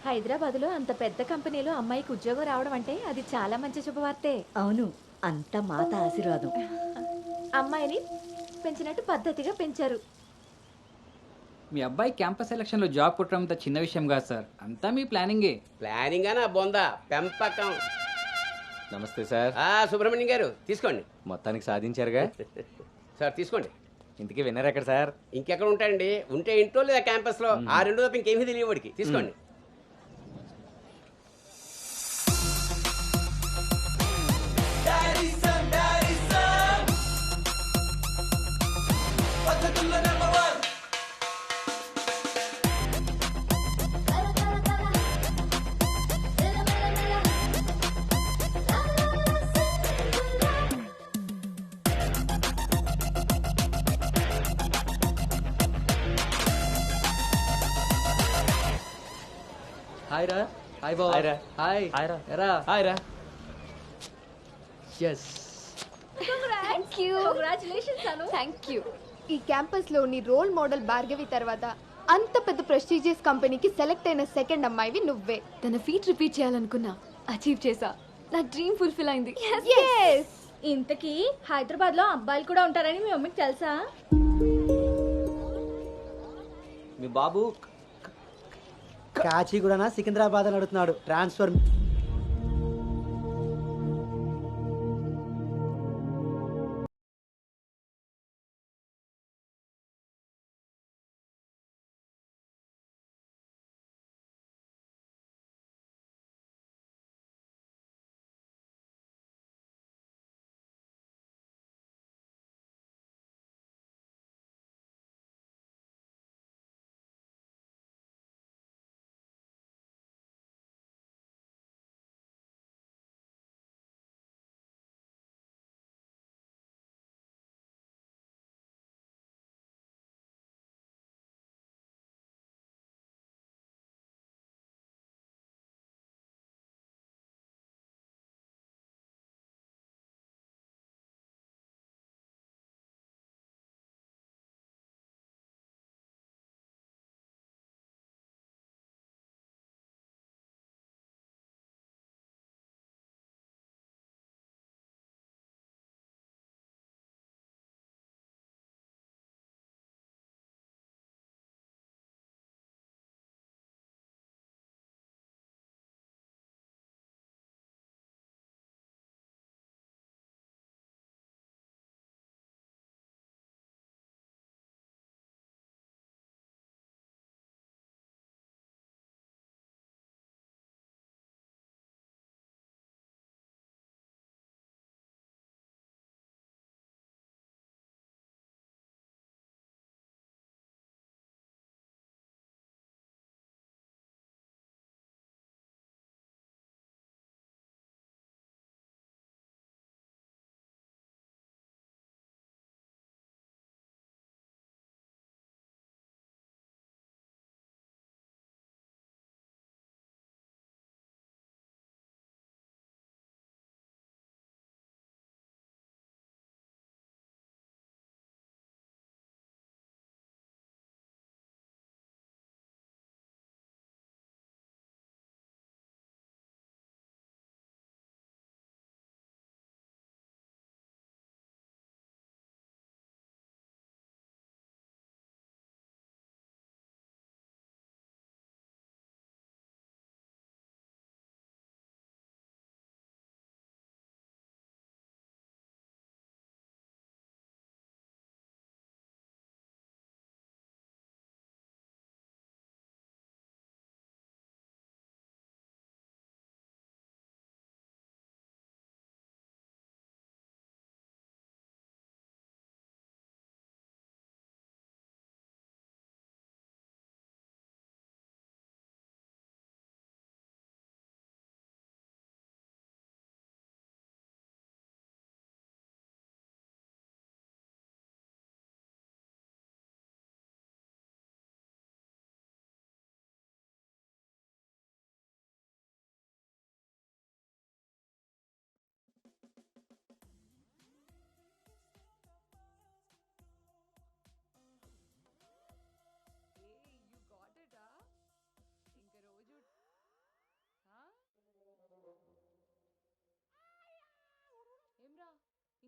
హైదరాబాద్లో అంత పెద్ద కంపెనీలో అమ్మాయికి ఉద్యోగం రావడం అంటే అది చాలా మంచి శుభవార్తే. అవును. అంతా మాత ఆశీర్వాదం. అమ్మాయిని పెంచినట్టు పద్ధతిగా పెంచారు. మీ అబ్బాయి క్యాంపస్ సెలక్షన్లో జాబ్ కొట్టడం అంత చిన్న విషయం కాదు సార్, అంతా మీ ప్లానింగే. ప్లానింగ్ నా బొందా పెంపకం. నమస్తే సార్. సుబ్రహ్మణ్యం గారు తీసుకోండి. మొత్తానికి సాధించారుగా. సార్ తీసుకోండి. ఇంతకీ విన్నర్ ఎక్కడ సార్? ఇంకెక్కడ ఉంటాయండి, ఉంటే ఇంట్లో లేదా క్యాంపస్ లో. ఆ రెండు తప్ప ఇంకేమీ తెలియవాడికి. తీసుకోండి. హాయ్ రా. హాయ్ బావ. హాయ్ రా. హాయ్. హాయ్ రా. ఎరా. హాయ్ రా. Yes. Thank you. Congratulations Anu. Thank you. ఈ క్యాంపస్ లో నీ రోల్ మోడల్ భార్గవి తర్వాత అంత పెద్ద ప్రెస్టీజియస్ కంపెనీకి సెలెక్ట్ అయిన సెకండ్ అమ్మాయివి నువ్వే. తన ఫీట్ రిపీట్ చేయాలనుకున్నా, అచీవ్ చేసా. నా డ్రీమ్ ఫుల్ఫిల్ అయింది. ఇంతకీ హైదరాబాద్ లో అబ్బాయిలు కూడా ఉంటారని మీ మమ్మీకి తెలుసా? మీ బాబు కాచిగూడనా సికింద్రాబాద్ అని అడుగుతున్నాడు. ట్రాన్స్ఫర్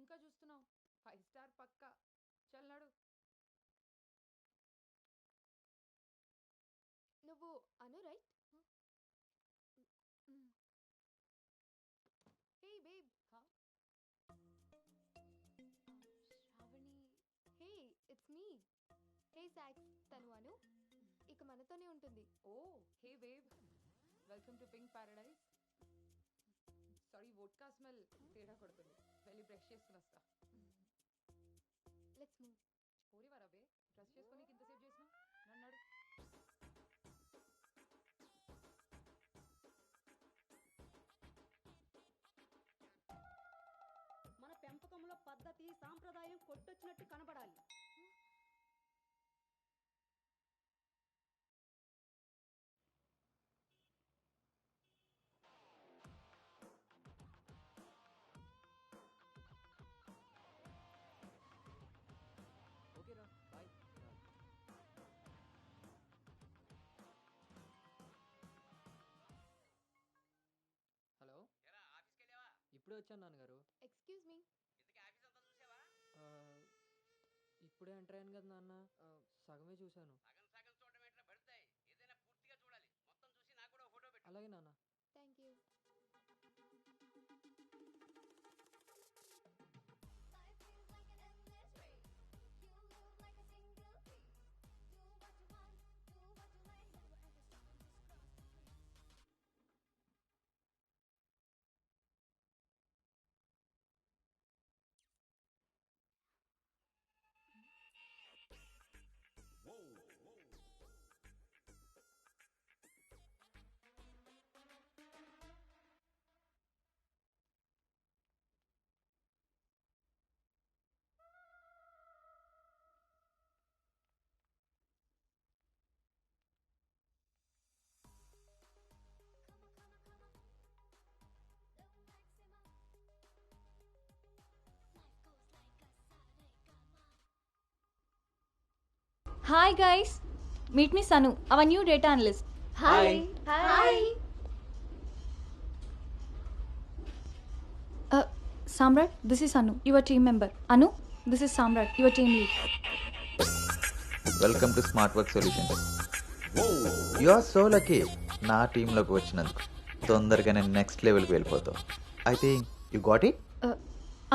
ఇంకా చూస్తున్నావు 5 స్టార్ పక్కా చల్లాడు. నువ్వు Anu right? Hey babe. Shravani. Hey it's me. Hey సాక్స్, తను అను. ఇక మనతోనే ఉంటుంది. ఓ hey babe, welcome to pink paradise. Sorry vodka smell తేడా కొడుతుంది, వెళ్ళి బ్రష్ చేసుకుని వస్తా. Let's move. పోరి వరా బే, బ్రష్ చేసుకొని ఇంతసేపు చేసినా నన్నాడు. మన పెంపకంలో పద్ధతి సాంప్రదాయం కొట్టొచ్చినట్టు కనబడాలి. ఓకేరా బాయ్. హలో, ఎరా ఆఫీస్కి వెళ్ళావా? ఇప్పుడే వచ్చాను నాన్నగారు. Excuse me. ఇంతకీ ఆఫీస్ అంతా చూసావా? ఇప్పుడే ఎంటర్ అయ్యాను కదా నాన్న, సగమే చూశాను. సగం సగం చూడడం ఎట్లా పడతాయి? ఏదైనా పూర్తిగా చూడాలి. మొత్తం చూసి నాకు కూడా ఫోటో పెట్టు. అలాగే నాన్న. Thank you. Hi guys, meet me Sanu, our new data analyst. Hi. Hi. Samrat, this is Anu, your team member. Anu, this is Samrat, your team lead. Welcome to smart work solutions. You are so lucky నా టీంలోకి వచ్చినందుకు. తొందరగా నేను next లెవెల్కి వెళ్ళిపోతావు. I think you got it.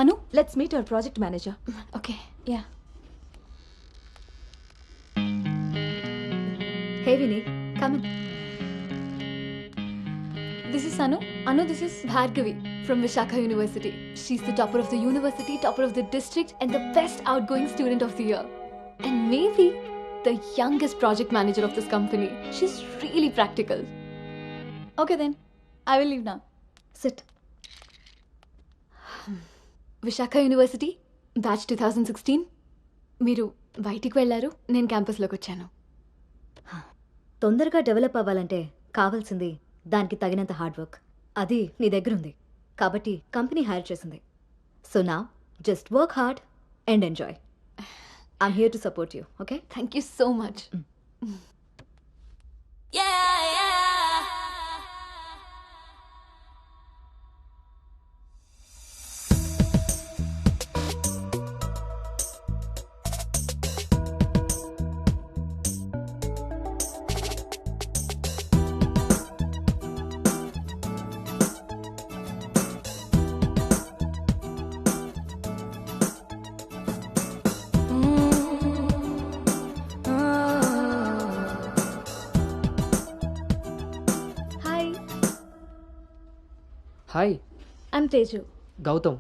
Anu, let's meet our project manager. Okay, yeah. Hey Vinny, come in. This is Anu. Anu, this is Bhargavi from Vishakha University. She's the topper of the university, topper of the district, and the best outgoing student of the year. And maybe the youngest project manager of this company. She's really practical. Okay then, I will leave now. Sit. Vishakha University, batch 2016. మీరు బయటికి వెళ్ళారు, నేను క్యాంపస్లోకి వచ్చాను. తొందరగా develop అవ్వాలంటే కావాల్సింది దానికి తగినంత హార్డ్ వర్క్. అది నీ దగ్గర ఉంది కాబట్టి కంపెనీ హైర్ చేసింది. సో నా just work hard and enjoy. I'm here to support you. Okay, Thank you so much. Hi, hi, I'm Teju. Gautam.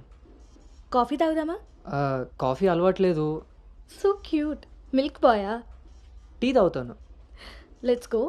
Coffee తాగుదామా? కాఫీ అలవాట్లేదు, So cute. Milk boy. Tea తాగుతాను. Let's go.